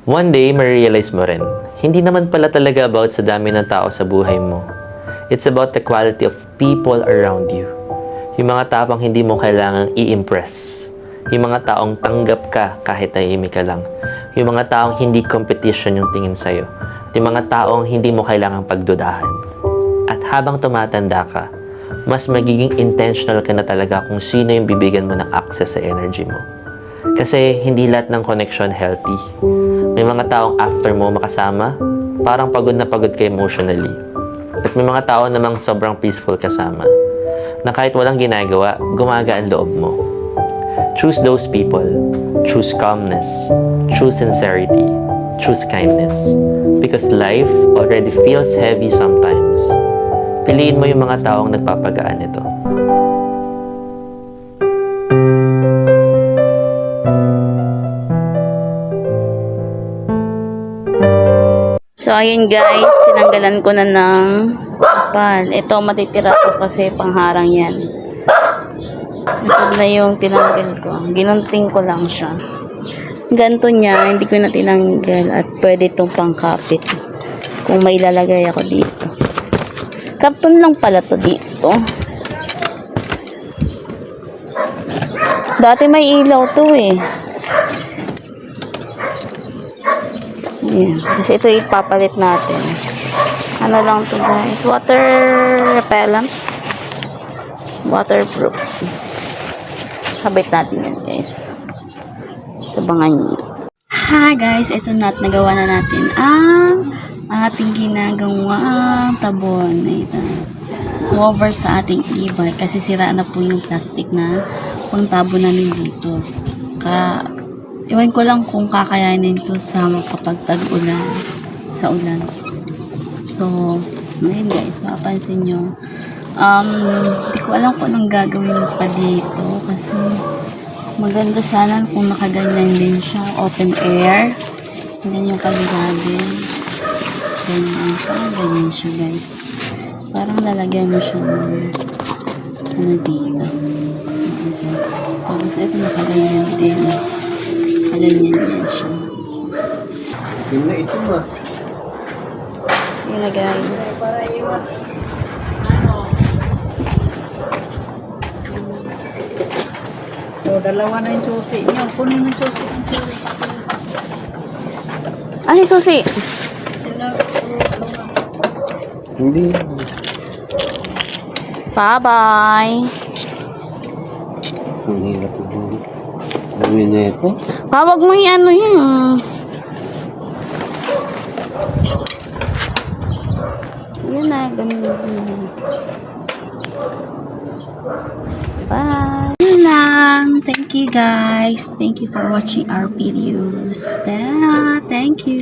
One day, ma-realize mo rin, hindi naman pala talaga about sa dami ng tao sa buhay mo. It's about the quality of people around you. Yung mga taong hindi mo kailangang i-impress. Yung mga taong tanggap ka kahit tahimik ka lang. Yung mga taong hindi competition yung tingin sa'yo. At yung mga taong hindi mo kailangang pagdudahan. At habang tumatanda ka, mas magiging intentional ka na talaga kung sino yung bibigyan mo ng access sa energy mo. Kasi hindi lahat ng connection healthy. May mga taong after mo makasama, parang pagod na pagod ka emotionally. At may mga tao namang sobrang peaceful kasama, na kahit walang ginagawa, gumagaan loob mo. Choose those people. Choose calmness. Choose sincerity. Choose kindness. Because life already feels heavy sometimes. Piliin mo yung mga taong nagpapagaan ito. So, ayun guys, tinanggalan ko na ng kapal. Ito, matitira ko kasi pangharang yan. Ito na yung tinanggal ko. Ginunting ko lang siya. Ganto niya, hindi ko na tinanggal at pwede itong pangkapit. Kung may lalagay ako dito. Karton lang pala to dito. Dati may ilaw to eh. Ayan. Kasi ito ipapalit natin. Ano lang to guys? Water repellent. Waterproof. Kabit natin yan guys. Sabangan nyo. Hi guys, ito na at nagawa na natin ang ating ginagawang tabon. Ito. Cover sa ating e-bike kasi sira na po yung plastic na pangtabo namin dito. Iwan ko lang kung kakayanin to sa kapag tag-ulan, sa ulan. So, ngayon guys, napansin nyo. Hindi ko alam kung anong gagawin pa dito kasi maganda sana kung nakaganyan din siya, open air. Ganyan yung kaligatin. Ganyan, parang ganyan siya guys. Parang lalagyan mo siya ng ano dito. So, okay. Tapos ito nakaganyan din. Ganyan yan siya. Yun na ito ba? Yun na guys. So, dalawa na yung susi niyo. Kunin yung susi. Ah, si Susi. Hindi. Bye-bye. Ang hirap ito. Gawin na ito. Wag mo yung ano yun. Yun na, ganun. Bye. Yun lang. Thank you guys. Thank you for watching our videos. Thank you.